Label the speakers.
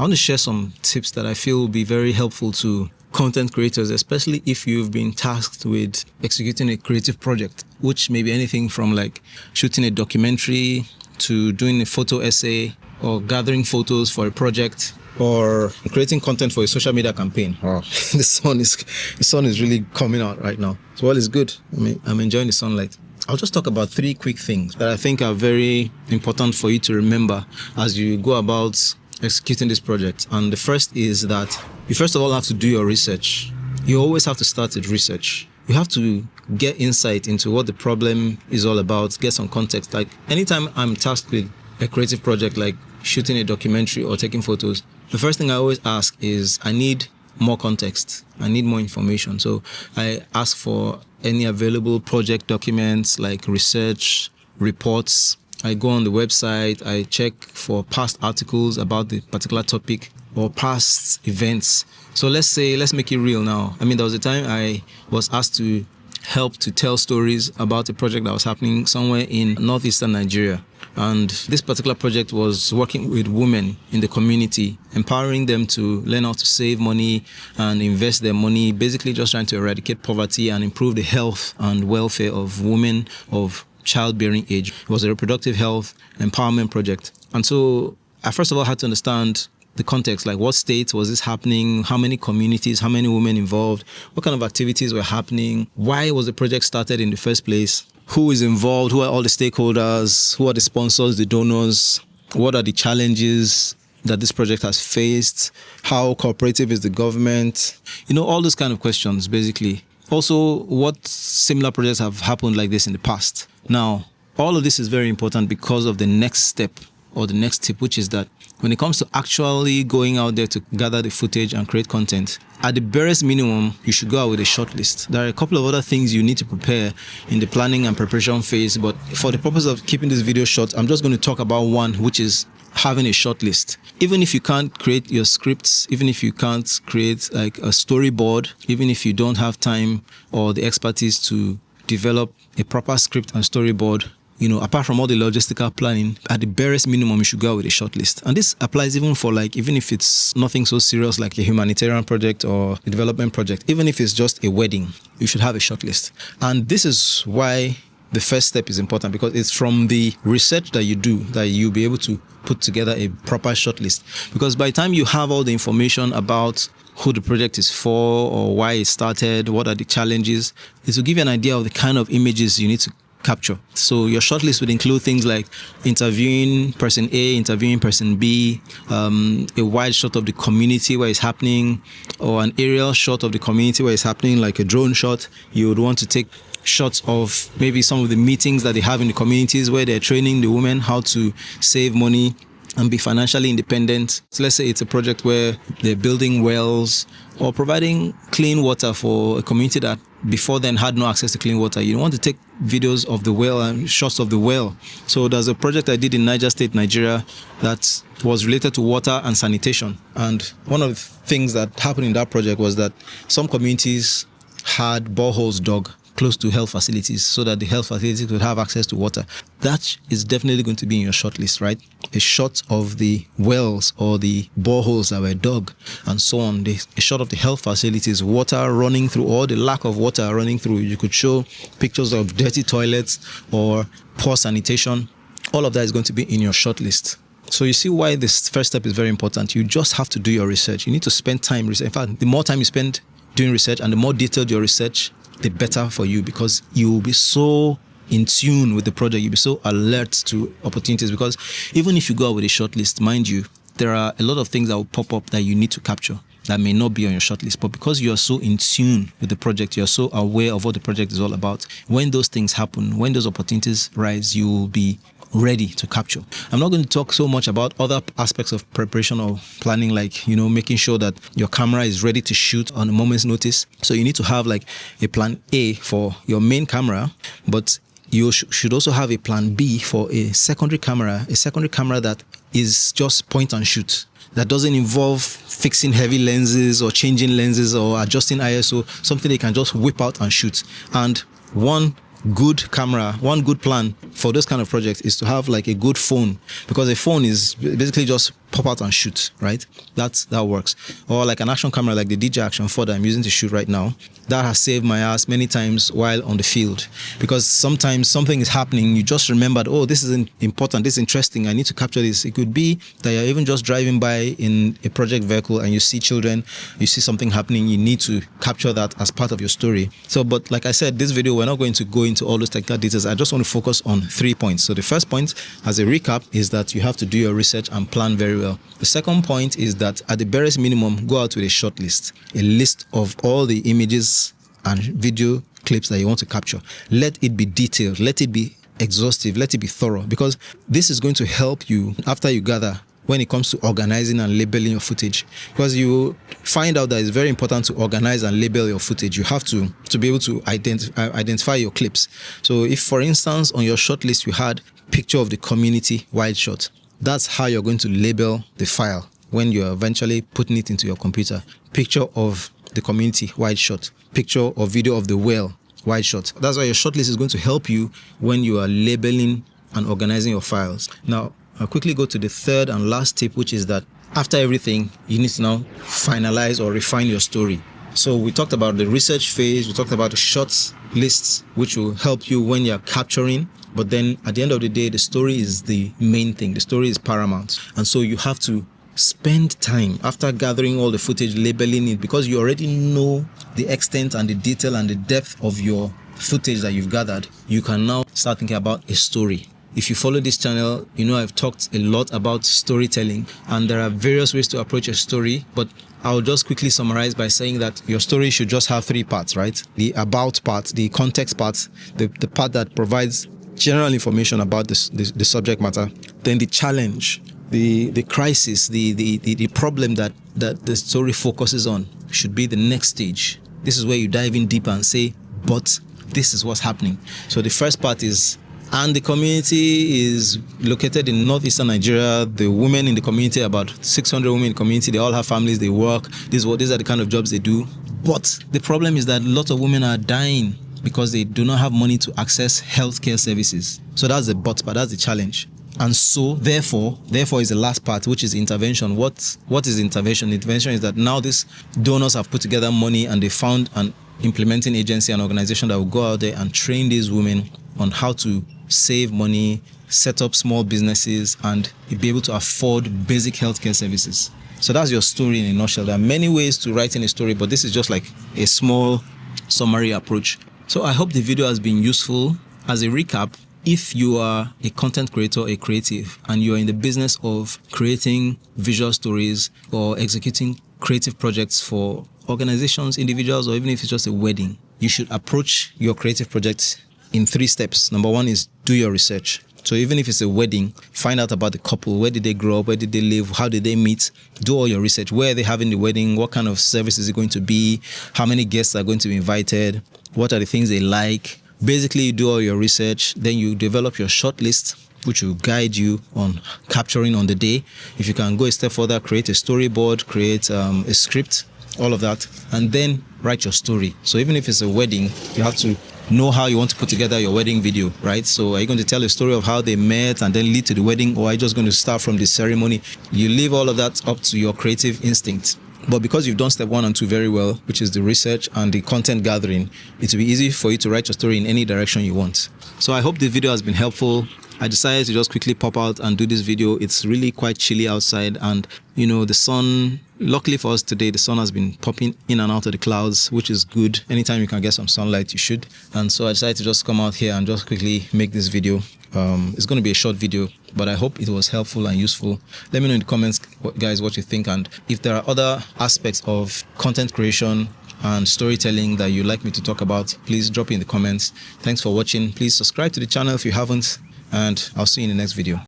Speaker 1: I want to share some tips that I feel will be very helpful to content creators, especially if you've been tasked with executing a creative project, which may be anything from like shooting a documentary to doing a photo essay or gathering photos for a project or creating content for a social media campaign. Oh, the sun is really coming out right now. So all is good. I'm enjoying the sunlight. I'll just talk about 3 quick things that I think are very important for you to remember as you go about executing this project. And the first is that you first of all have to do your research. You always have to start with research. You have to get insight into what the problem is all about, get some context. Like anytime I'm tasked with a creative project like shooting a documentary or taking photos, the first thing I always ask is I need more context. I need more information. So I ask for any available project documents like research, reports. I go on the website, I check for past articles about the particular topic or past events. So let's make it real now. There was a time I was asked to help to tell stories about a project that was happening somewhere in northeastern Nigeria. And this particular project was working with women in the community, empowering them to learn how to save money and invest their money, basically just trying to eradicate poverty and improve the health and welfare of women of childbearing age. It was a reproductive health empowerment project. And so I first of all had to understand the context, like what state was this happening, how many communities, how many women involved, what kind of activities were happening, why was the project started in the first place, who is involved, who are all the stakeholders, who are the sponsors, the donors, what are the challenges that this project has faced, how cooperative is the government, all those kind of questions basically. Also, what similar projects have happened like this in the past. Now, all of this is very important because of the next step or the next tip, which is that when it comes to actually going out there to gather the footage and create content, at the barest minimum, you should go out with a shortlist. There are a couple of other things you need to prepare in the planning and preparation phase, but for the purpose of keeping this video short, I'm just going to talk about one, which is having a shortlist. Even if you can't create your scripts, even if you can't create like a storyboard, even if you don't have time or the expertise to develop a proper script and storyboard, apart from all the logistical planning, at the barest minimum, you should go with a shortlist. And this applies even for even if it's nothing so serious like a humanitarian project or a development project, even if it's just a wedding, you should have a shortlist. And this is why the first step is important, because it's from the research that you do that you'll be able to put together a proper shortlist. Because by the time you have all the information about who the project is for or why it started, what are the challenges, it will give you an idea of the kind of images you need to capture. So your shortlist would include things like interviewing person A, interviewing person B, a wide shot of the community where it's happening, or an aerial shot of the community where it's happening, like a drone shot. You would want to take shots of maybe some of the meetings that they have in the communities where they're training the women how to save money and be financially independent. So let's say it's a project where they're building wells or providing clean water for a community that before then had no access to clean water. You want to take videos of the well and shots of the well. So there's a project I did in Niger State, Nigeria, that was related to water and sanitation. And one of the things that happened in that project was that some communities had boreholes dug close to health facilities so that the health facilities would have access to water. That is definitely going to be in your shortlist, right? A shot of the wells or the boreholes that were dug and so on. A shot of the health facilities, water running through, or the lack of water running through. You could show pictures of dirty toilets or poor sanitation. All of that is going to be in your shortlist. So you see why this first step is very important. You just have to do your research. You need to spend time research. In fact, the more time you spend doing research and the more detailed your research, the better for you, because you will be so in tune with the project. You'll be so alert to opportunities, because even if you go out with a shortlist, mind you, there are a lot of things that will pop up that you need to capture that may not be on your shortlist. But because you are so in tune with the project, you're so aware of what the project is all about, when those things happen, when those opportunities rise, you will be ready to capture. I'm not going to talk so much about other aspects of preparation or planning, like, making sure that your camera is ready to shoot on a moment's notice. So you need to have like a plan A for your main camera, but you should also have a plan B for a secondary camera that is just point and shoot, that doesn't involve fixing heavy lenses or changing lenses or adjusting ISO, something they can just whip out and shoot. And one good plan for this kind of project is to have like a good phone, because a phone is basically just pop out and shoot, right? That works. Or like an action camera like the DJI Action 4 that I'm using to shoot right now. That has saved my ass many times while on the field, because sometimes something is happening, you just remembered, oh, this is important, this is interesting, I need to capture this. It could be that you're even just driving by in a project vehicle and you see children, you see something happening, you need to capture that as part of your story. So, but like I said, this video, we're not going to go into all those technical details. I just want to focus on 3 points. So the first point, as a recap, is that you have to do your research and plan very well. The second point is that at the barest minimum, go out with a short list, a list of all the images and video clips that you want to capture. Let it be detailed, let it be exhaustive, let it be thorough, because this is going to help you after you gather when it comes to organizing and labeling your footage. Because you find out that it's very important to organize and label your footage. You have to be able to identify your clips. So if, for instance, on your short list you had picture of the community wide shot, that's how you're going to label the file when you're eventually putting it into your computer. Picture of the community wide shot, picture or video of the whale wide shot. That's why your shortlist is going to help you when you are labeling and organizing your files. Now, I'll quickly go to the third and last tip, which is that after everything, you need to now finalize or refine your story. So we talked about the research phase, we talked about the short lists, which will help you when you're capturing. But then at the end of the day, the story is the main thing. The story is paramount. And so you have to spend time after gathering all the footage, labeling it, because you already know the extent and the detail and the depth of your footage that you've gathered. You can now start thinking about a story. If you follow this channel, you know I've talked a lot about storytelling, and there are various ways to approach a story, but I'll just quickly summarize by saying that your story should just have 3 parts, right? The about part, the context part, the part that provides general information about the subject matter, then the challenge, the crisis, the problem that the story focuses on should be the next stage. This is where you dive in deeper and say, but this is what's happening. So the first part is, and the community is located in northeastern Nigeria. The women in the community, about 600 women in the community, they all have families, they work. These are the kind of jobs they do. But the problem is that a lot of women are dying because they do not have money to access healthcare services. So that's the but that's the challenge. And so, therefore is the last part, which is intervention. What is intervention? Intervention is that now these donors have put together money and they found an implementing agency, an organization that will go out there and train these women on how to save money, set up small businesses, and be able to afford basic healthcare services. So that's your story in a nutshell. There are many ways to writing a story, but this is just like a small summary approach. So I hope the video has been useful. As a recap, if you are a content creator, a creative, and you're in the business of creating visual stories or executing creative projects for organizations, individuals, or even if it's just a wedding, you should approach your creative project in 3 steps. Number 1 is do your research. So even if it's a wedding, find out about the couple. Where did they grow up? Where did they live? How did they meet? Do all your research. Where are they having the wedding? What kind of service is it going to be? How many guests are going to be invited? What are the things they like? Basically, you do all your research. Then you develop your short list, which will guide you on capturing on the day. If you can go a step further, create a storyboard, create a script, all of that, and then write your story. So even if it's a wedding, you have to know how you want to put together your wedding video, right? So are you going to tell a story of how they met and then lead to the wedding, or are you just going to start from the ceremony? You leave all of that up to your creative instinct. But because you've done step 1 and 2 very well, which is the research and the content gathering, it will be easy for you to write your story in any direction you want. So I hope the video has been helpful. I decided to just quickly pop out and do this video. It's really quite chilly outside, and you know, the sun, luckily for us today, the sun has been popping in and out of the clouds, which is good. Anytime you can get some sunlight, you should. And so I decided to just come out here and just quickly make this video. It's going to be a short video, but I hope it was helpful and useful. Let me know in the comments, guys, what you think, and if there are other aspects of content creation and storytelling that you'd like me to talk about, please drop it in the comments. Thanks for watching. Please subscribe to the channel if you haven't, and I'll see you in the next video.